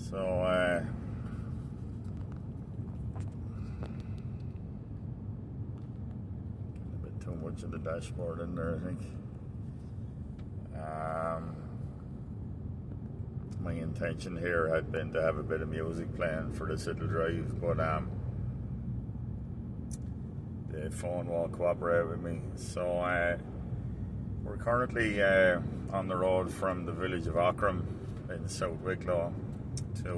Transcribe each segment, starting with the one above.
So, a bit too much of the dashboard in there, I think. My intention here had been to have a bit of music playing for this little drive, but the phone won't cooperate with me. So we're currently on the road from the village of Aughrim in South Wicklow to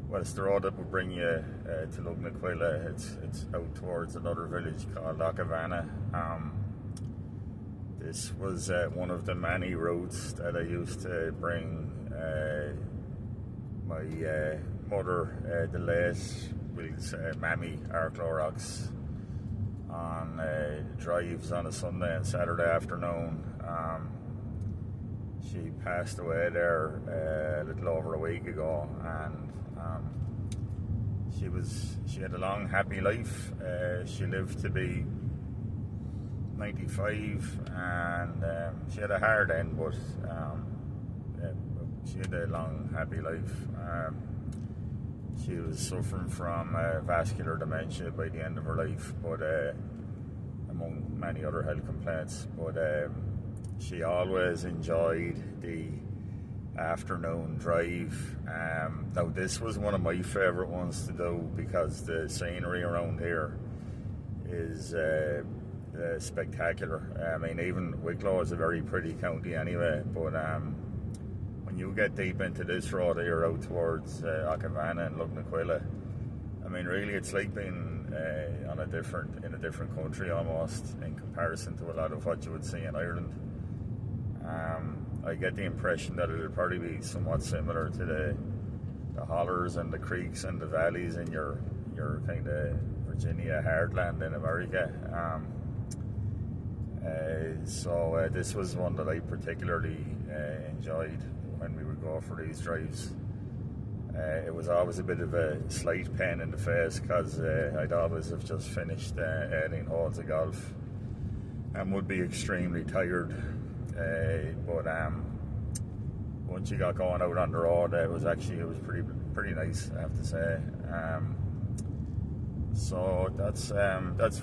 well, it's the road that will bring you to Lugnaquilla. It's out towards another village called Agavannagh. This was one of the many routes that I used to bring my mother, the late Will's mammy, Arclorox, on drives on a Sunday and Saturday afternoon. She passed away there a little over a week ago, and she had a long, happy life. She lived to be 95, and she had a hard end, but she had a long, happy life. She was suffering from vascular dementia by the end of her life, but among many other health complaints. But she always enjoyed the afternoon drive. Now, this was one of my favourite ones to do because the scenery around here is spectacular. I mean, even Wicklow is a very pretty county anyway, but when you get deep into this road here out towards Agavannagh and Lugnaquilla, I mean, really it's like being in a different country almost, in comparison to a lot of what you would see in Ireland. I get the impression that it'll probably be somewhat similar to the hollers and the creeks and the valleys in your kind of Virginia heartland in America. So this was one that I particularly enjoyed when we would go for these drives. It was always a bit of a slight pain in the face because I'd always have just finished 18 holes of golf and would be extremely tired. But once you got going out on the road, it was pretty nice, I have to say. So that's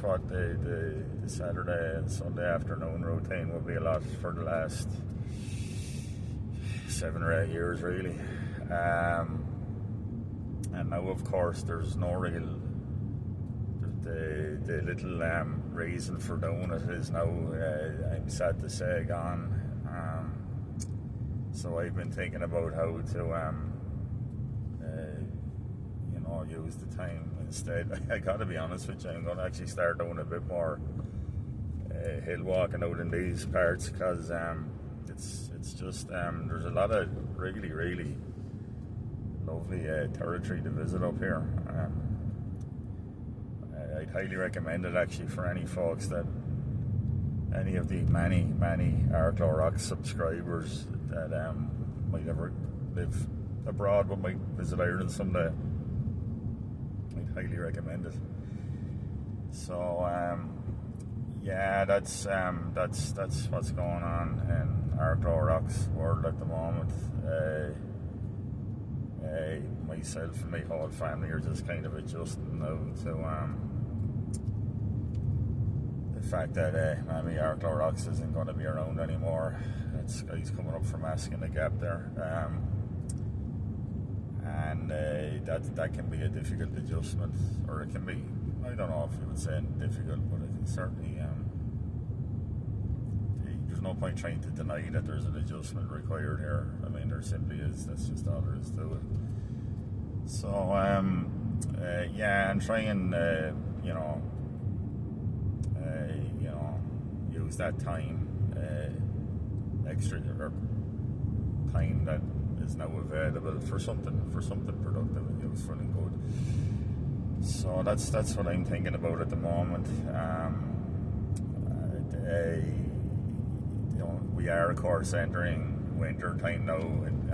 what the Saturday and Sunday afternoon routine will be a lot for the last 7 or 8 years, really. And now, of course, there's no real the little reason for doing it is now, I'm sad to say, gone. So I've been thinking about how to use the time instead. I gotta be honest with you, I'm going to actually start doing a bit more hill walking out in these parts, because it's just there's a lot of really, really lovely territory to visit up here. I'd highly recommend it actually for any folks that any of the many Arclorox subscribers that might ever live abroad but might visit Ireland someday. I'd highly recommend it. So yeah, that's what's going on in Arclorox world at the moment. Myself and my whole family are just kind of adjusting now to the fact that Mammy Arclorox isn't going to be around anymore. It's guys coming up from asking the gap there, and that can be a difficult adjustment, or it can be, I don't know if you would say difficult, but it can certainly there's no point trying to deny that there's an adjustment required here. I mean, there simply is. That's just all there is to it. So yeah, and try and use that time, extra or time that is now available for something productive and useful and good. So that's what I'm thinking about at the moment. We are, of course, entering winter time now, and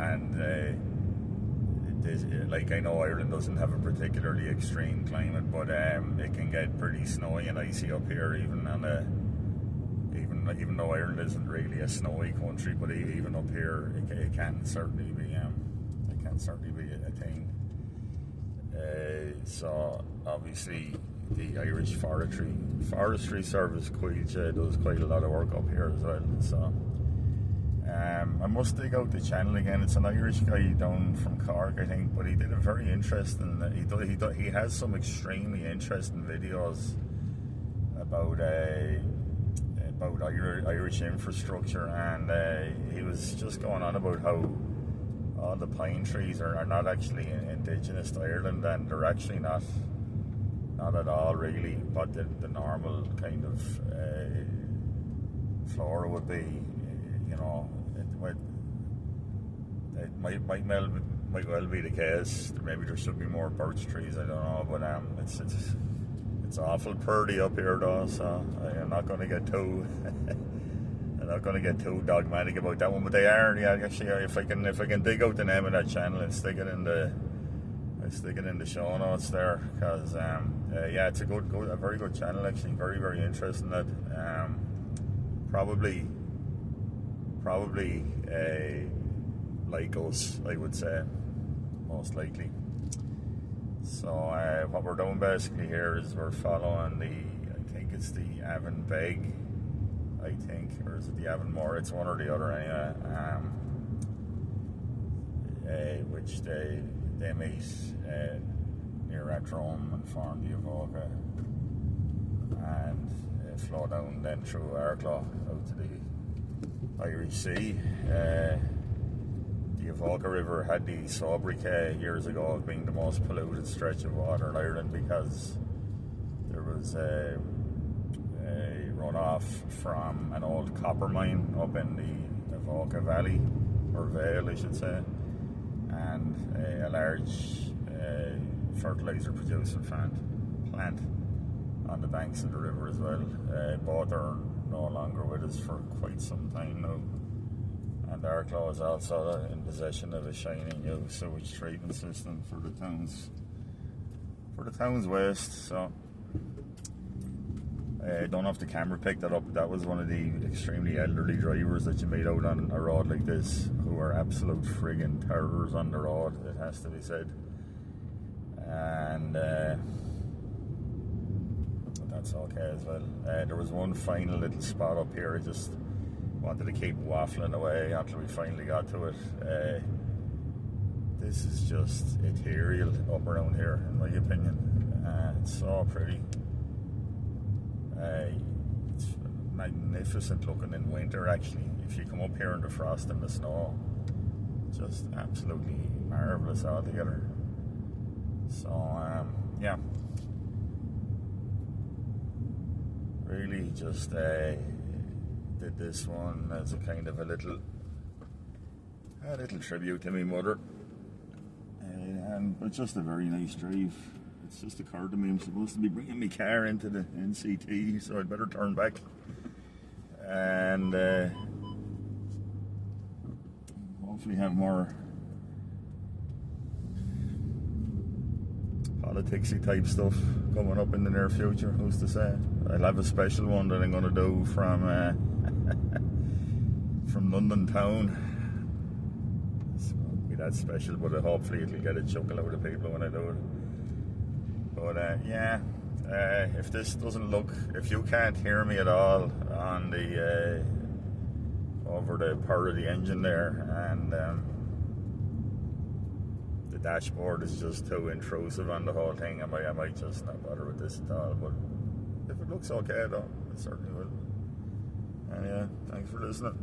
like, I know Ireland doesn't have a particularly extreme climate, but it can get pretty snowy and icy up here, even though Ireland isn't really a snowy country. But even up here, it can certainly be that'll certainly be a thing. So obviously the Irish Forestry Service does quite a lot of work up here as well. So I must dig out the channel again. It's an Irish guy down from Cork, I think, but he did a very interesting. He has some extremely interesting videos about Irish infrastructure, and he was just going on about how all the pine trees are not actually indigenous to Ireland, and they're actually not at all really what the normal kind of flora would be. You know, it might well be the case. Maybe there should be more birch trees, I don't know, but it's awful purdy up here though, so I'm not going to get too dogmatic about that one. But they are, yeah. Actually, if I can dig out the name of that channel and stick it in the show notes there, because yeah, it's a very good channel actually. Very, very interesting. That probably like us, I would say, most likely. So what we're doing basically here is we're following I think it's the Agavannagh, I think, or is it the Agavannagh? It's one or the other anyway. Which they meet near Athlone and form the Agavannagh, and flow down then through Agavannagh out to the Irish Sea. The Agavannagh River had the sobriquet years ago of being the most polluted stretch of water in Ireland, because there was a runoff from an old copper mine up in the Agavannagh Valley, or Vale I should say, and a large fertiliser producing plant on the banks of the river as well. Both are no longer with us for quite some time now. And Agavannagh is also in possession of a shiny new sewage treatment system for the town's waste. So I don't know if the camera picked that up. That was one of the extremely elderly drivers that you meet out on a road like this, who are absolute friggin' terrors on the road, it has to be said. And that's okay as well. There was one final little spot up here. I just wanted to keep waffling away until we finally got to it. This is just ethereal up around here, in my opinion. It's so pretty. It's magnificent looking in winter actually. If you come up here in the frost and the snow, just absolutely marvellous altogether. So yeah, really just did this one as a kind of a little tribute to my mother, and it's just a very nice drive. It's just occurred to me I'm supposed to be bringing my car into the NCT, so I'd better turn back and hopefully have more politicsy type stuff coming up in the near future. Who's to say? I'll have a special one that I'm going to do from London town. It won't be that special, but hopefully it'll get a chuckle out of people when I do it. But yeah, if you can't hear me at all on the over the part of the engine there, and the dashboard is just too intrusive on the whole thing, I might just not bother with this at all. But if it looks okay though, it certainly will. And yeah, thanks for listening.